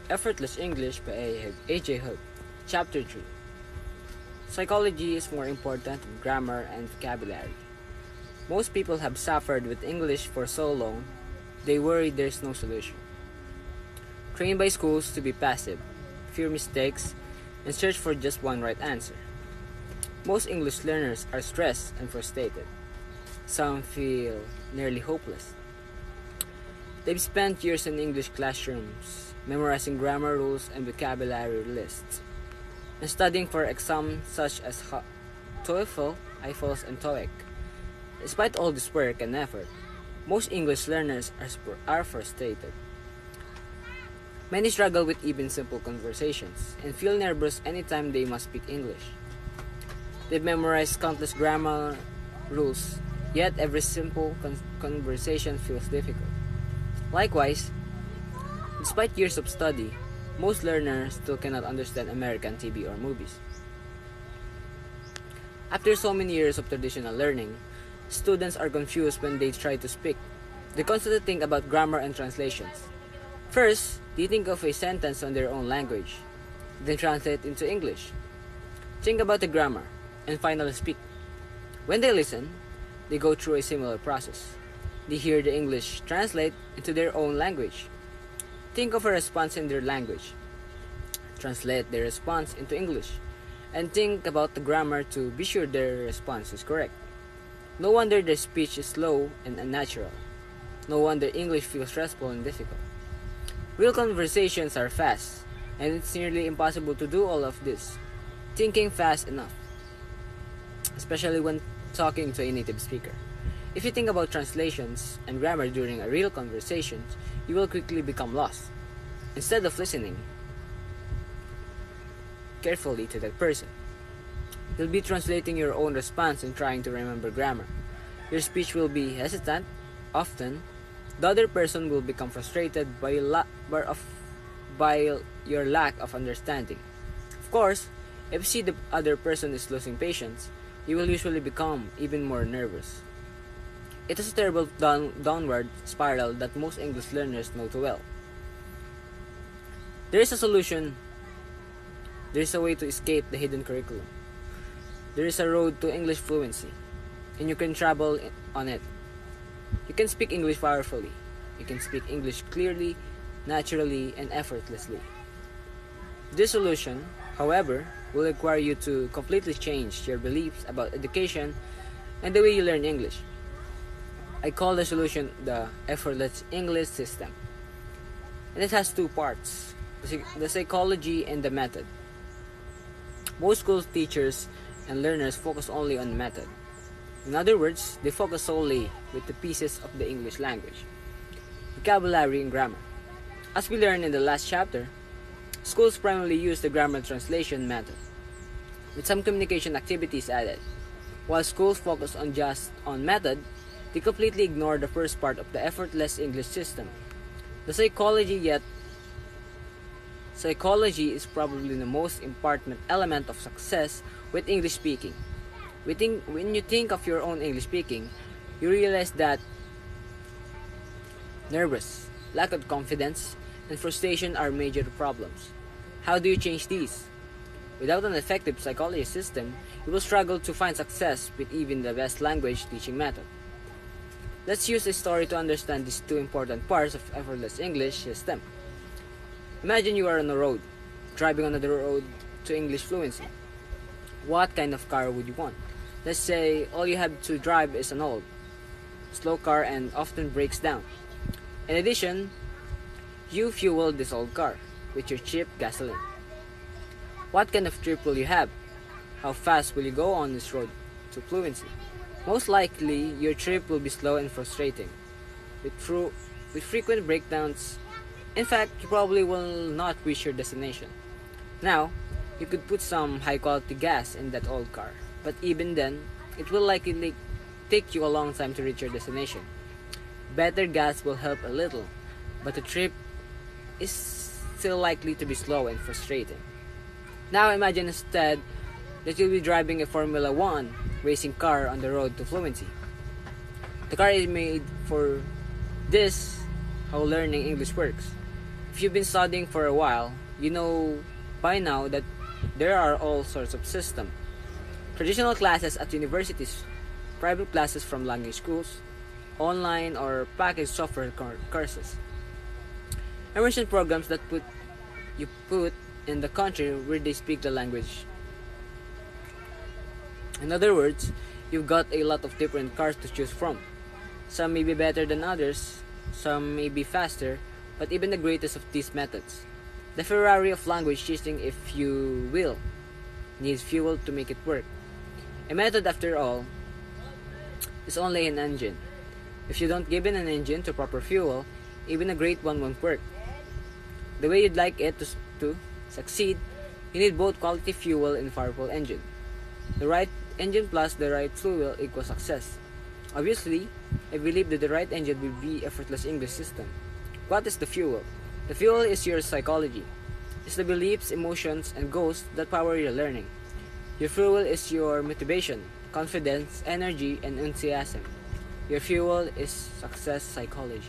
Effortless English by AJ Hook. Chapter 3. Psychology is more important than grammar and vocabulary. Most people have suffered with English for so long, they worry there's no solution. Trained by schools to be passive, fear mistakes, and search for just one right answer. Most English learners are stressed and frustrated. Some feel nearly hopeless. They've spent years in English classrooms, memorizing grammar rules and vocabulary lists, and studying for exams such as TOEFL, IELTS, and TOEIC. Despite all this work and effort, most English learners are frustrated. Many struggle with even simple conversations and feel nervous anytime they must speak English. They've memorized countless grammar rules, yet every simple conversation feels difficult. Likewise, despite years of study, most learners still cannot understand American TV or movies. After so many years of traditional learning, students are confused when they try to speak. They constantly think about grammar and translations. First, they think of a sentence on their own language, then translate it into English. Think about the grammar, and finally speak. When they listen, they go through a similar process. They hear the English translate into their own language. Think of a response in their language. Translate their response into English. And think about the grammar to be sure their response is correct. No wonder their speech is slow and unnatural. No wonder English feels stressful and difficult. Real conversations are fast, and it's nearly impossible to do all of this, thinking fast enough, especially when talking to a native speaker. If you think about translations and grammar during a real conversation, you will quickly become lost. Instead of listening carefully to that person, you'll be translating your own response and trying to remember grammar. Your speech will be hesitant. Often, the other person will become frustrated by your lack of understanding. Of course, if you see the other person is losing patience, you will usually become even more nervous. It is a terrible downward spiral that most English learners know too well. There is a solution. There is a way to escape the hidden curriculum. There is a road to English fluency, and you can travel on it. You can speak English powerfully. You can speak English clearly, naturally, and effortlessly. This solution, however, will require you to completely change your beliefs about education and the way you learn English. I call the solution the effortless English system. And it has two parts, the psychology and the method. Most school teachers and learners focus only on method. In other words, they focus solely with the pieces of the English language, vocabulary and grammar. As we learned in the last chapter, schools primarily use the grammar translation method, with some communication activities added. While schools focus on method, they completely ignore the first part of the effortless English system. The psychology is probably the most important element of success with English speaking. When you think of your own English speaking, you realize that nervous, lack of confidence, and frustration are major problems. How do you change these? Without an effective psychology system, you will struggle to find success with even the best language teaching method. Let's use a story to understand these two important parts of effortless English system. Imagine you are on the road, driving on the road to English fluency. What kind of car would you want? Let's say all you have to drive is an old, slow car and often breaks down. In addition, you fuel this old car with your cheap gasoline. What kind of trip will you have? How fast will you go on this road to fluency? Most likely, your trip will be slow and frustrating, with frequent breakdowns. In fact, you probably will not reach your destination. Now, you could put some high-quality gas in that old car, but even then, it will likely take you a long time to reach your destination. Better gas will help a little, but the trip is still likely to be slow and frustrating. Now imagine instead that you'll be driving a Formula 1 racing car on the road to fluency. The car is made for this, how learning English works. If you've been studying for a while, you know by now that there are all sorts of systems. Traditional classes at universities, private classes from language schools, online or packaged software courses. Immersion programs that put in the country where they speak the language. In other words, you've got a lot of different cars to choose from. Some may be better than others, some may be faster, but even the greatest of these methods, the Ferrari of language teaching, if you will, needs fuel to make it work. A method, after all, is only an engine. If you don't give it an engine to proper fuel, even a great one won't work. The way you'd like it to succeed, you need both quality fuel and powerful engine. The right engine plus the right fuel equals success. Obviously, I believe that the right engine will be effortless English system. What is the fuel? The fuel is your psychology. It's the beliefs, emotions, and goals that power your learning. Your fuel is your motivation, confidence, energy, and enthusiasm. Your fuel is success psychology.